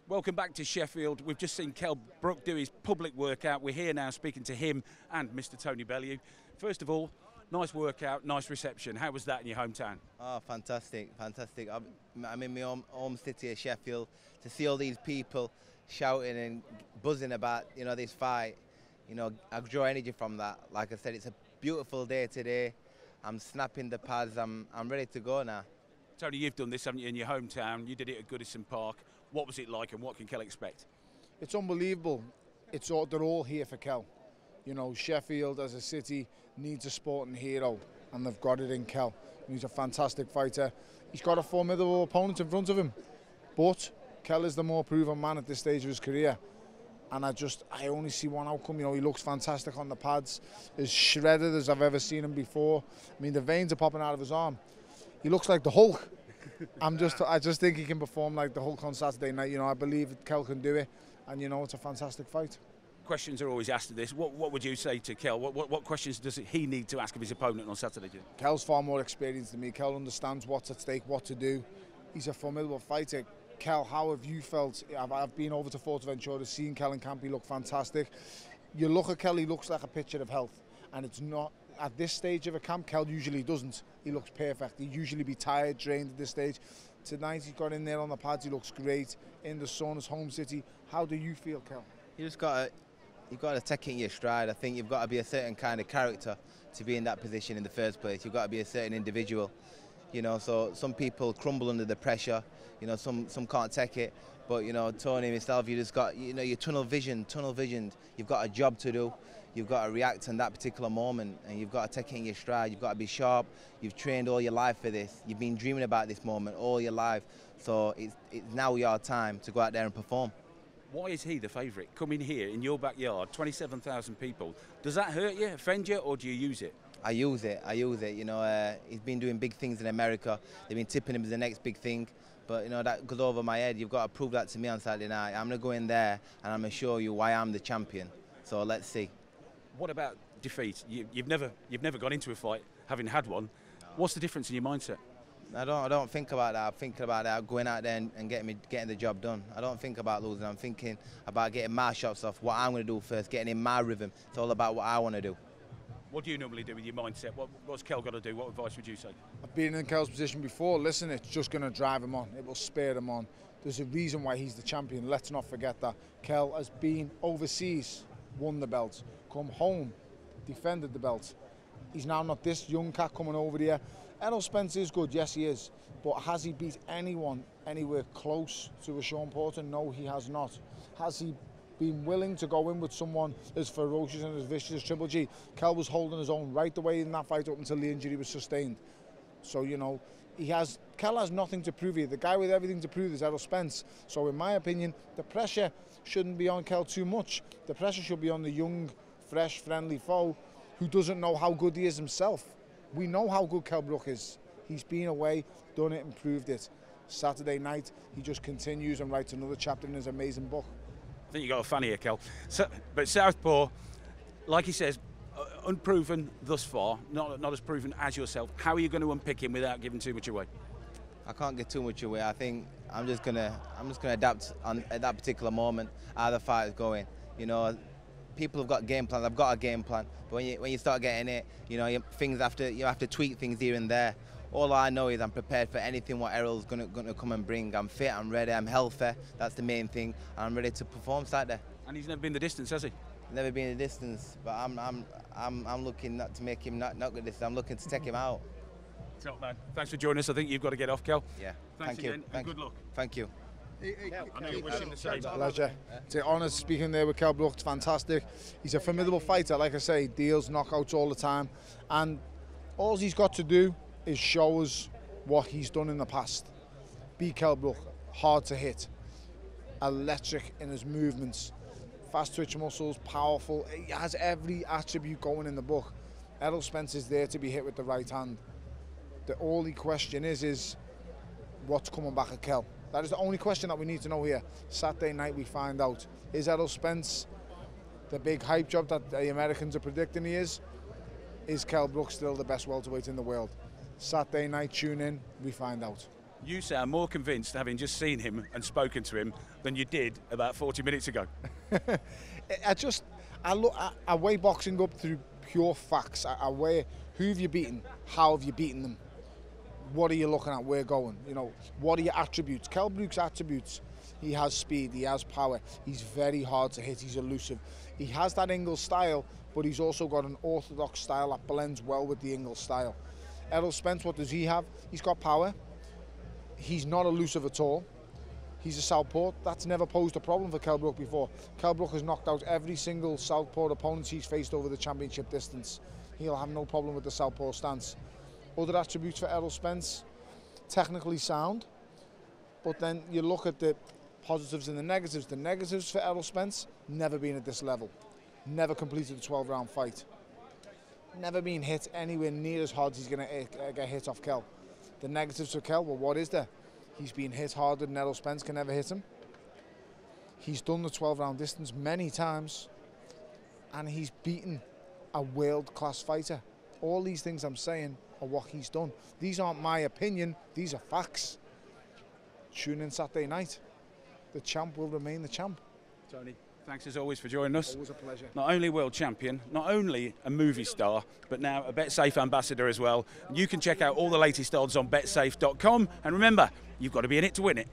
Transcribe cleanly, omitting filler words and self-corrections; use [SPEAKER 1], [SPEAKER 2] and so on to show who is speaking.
[SPEAKER 1] Welcome back to Sheffield. We've just seen Kell Brook do his public workout. We're here now speaking to him and Mr. Tony Bellew. First of all, nice workout, nice reception. How was that in your hometown?
[SPEAKER 2] Oh, fantastic, fantastic. I'm in my home city of Sheffield. To see all these people shouting and buzzing about, this fight, I draw energy from that. Like I said, it's a beautiful day today. I'm snapping the pads. I'm ready to go now.
[SPEAKER 1] Tony, you've done this, haven't you, in your hometown? You did it at Goodison Park. What was it like and what can Kell expect?
[SPEAKER 3] It's unbelievable. They're all here for Kell. Sheffield as a city needs a sporting hero, and they've got it in Kell. He's a fantastic fighter. He's got a formidable opponent in front of him. But Kell is the more proven man at this stage of his career. And I only see one outcome. He looks fantastic on the pads. As shredded as I've ever seen him before. I mean, the veins are popping out of his arm. He looks like the Hulk. I just think he can perform like the Hulk on Saturday night. I believe that Kell can do it, and it's a fantastic fight.
[SPEAKER 1] Questions are always asked of this. What would you say to Kell? What questions does he need to ask of his opponent on Saturday?
[SPEAKER 3] Kell's far more experienced than me. Kell understands what's at stake, what to do. He's a formidable fighter. Kell, how have you felt? I've been over to Forteventura, seen Kell in camp. He looked fantastic. You look at Kell, he looks like a picture of health, and it's not. At this stage of a camp, Kell usually doesn't. He looks perfect. He'd usually be tired, drained at this stage. Tonight he got in there on the pads. He looks great in the sun, his home city. How do you feel, Kell?
[SPEAKER 2] You've got to take it in your stride. I think you've got to be a certain kind of character to be in that position in the first place. You've got to be a certain individual. So some people crumble under the pressure. Some can't take it. But Tony, myself, you just got your tunnel visioned. You've got a job to do. You've got to react in that particular moment, and you've got to take it in your stride. You've got to be sharp. You've trained all your life for this. You've been dreaming about this moment all your life. So it's now your time to go out there and perform.
[SPEAKER 1] Why is he the favourite? Coming here in your backyard, 27,000 people. Does that hurt you, offend you, or do you use it?
[SPEAKER 2] I use it. He's been doing big things in America. They've been tipping him as the next big thing. But, that goes over my head. You've got to prove that to me on Saturday night. I'm going to go in there and I'm going to show you why I'm the champion. So let's see.
[SPEAKER 1] What about defeat? You've never gone into a fight having had one. What's the difference in your mindset?
[SPEAKER 2] I don't think about that. I'm thinking about that, going out there and getting the job done. I don't think about losing. I'm thinking about getting my shots off, what I'm going to do first, getting in my rhythm. It's all about what I want to do.
[SPEAKER 1] What do you normally do with your mindset? What's Kell got to do? What advice would you say?
[SPEAKER 3] I've been in Kell's position before. Listen, it's just going to drive him on. It will spur him on. There's a reason why he's the champion. Let's not forget that. Kell has been overseas, won the belt, come home, defended the belt. He's now not this young cat coming over here. Errol Spence is good, yes he is. But has he beat anyone anywhere close to a Sean Porter? No, he has not. Has he been willing to go in with someone as ferocious and as vicious as Triple G? Kell was holding his own right the way in that fight up until the injury was sustained. So, Kell has nothing to prove here. The guy with everything to prove is Errol Spence. So, in my opinion, the pressure shouldn't be on Kell too much. The pressure should be on the young, fresh, friendly foe who doesn't know how good he is himself. We know how good Kell Brook is. He's been away, done it and proved it. Saturday night, he just continues and writes another chapter in his amazing book.
[SPEAKER 1] I think you got a fan here, Kell. But Southpaw, like he says, unproven thus far, not as proven as yourself. How are you going to unpick him without giving too much away?
[SPEAKER 2] I can't give too much away. I think I'm just gonna adapt at that particular moment how the fight is going. People have got game plans. I've got a game plan, but when you start getting it, you have to tweak things here and there. All I know is I'm prepared for anything what Errol's gonna come and bring. I'm fit, I'm ready, I'm healthy. That's the main thing. I'm ready to perform Saturday.
[SPEAKER 1] And he's never been the distance, has he?
[SPEAKER 2] Never been the distance, but I'm looking not to make him not good distance. I'm looking to take him out.
[SPEAKER 1] Top man. Thanks for joining us. I think you've got to get off, Kell.
[SPEAKER 2] Yeah.
[SPEAKER 1] Thank you. And good luck.
[SPEAKER 2] Thank you.
[SPEAKER 1] I know you're wishing the same.
[SPEAKER 3] Pleasure. To honest, speaking there with Kell Brook, it's fantastic. He's a formidable fighter, like I say, deals knockouts all the time, and all he's got to do is show us what he's done in the past. Be Kell Brook, hard to hit, electric in his movements, fast twitch muscles, powerful. He has every attribute going in the book. Errol Spence is there to be hit with the right hand. The only question is what's coming back at Kell. That is the only question that we need to know here. Saturday night we find out. Is Errol Spence the big hype job that the Americans are predicting he is? Is Kell Brook still the best welterweight in the world? Saturday night, tune in, we find out.
[SPEAKER 1] You sound more convinced, having just seen him and spoken to him, than you did about 40 minutes ago.
[SPEAKER 3] I weigh boxing up through pure facts. I weigh who have you beaten, how have you beaten them, what are you looking at, where going, you know, what are your attributes. Kell Brook's attributes: he has speed, he has power, he's very hard to hit, he's elusive. He has that Ingle style, but he's also got an orthodox style that blends well with the Ingle style. Errol Spence, what does he have? He's got power. He's not elusive at all. He's a southpaw. That's never posed a problem for Kell Brook before. Kell Brook has knocked out every single southpaw opponent he's faced over the championship distance. He'll have no problem with the southpaw stance. Other attributes for Errol Spence: technically sound, but then you look at the positives and the negatives. The negatives for Errol Spence: never been at this level, never completed a 12-round fight, never been hit anywhere near as hard as he's going to get hit off Kell. The negatives for Kell, well, what is there? He's been hit harder than Errol Spence can ever hit him. He's done the 12-round distance many times, and he's beaten a world-class fighter. All these things I'm saying are what he's done. These aren't my opinion, these are facts. Tune in Saturday night. The champ will remain the champ.
[SPEAKER 1] Tony, thanks as always for joining us.
[SPEAKER 3] Always a pleasure.
[SPEAKER 1] Not only world champion, not only a movie star, but now a Betsafe ambassador as well. You can check out all the latest odds on betsafe.com, and remember, you've got to be in it to win it.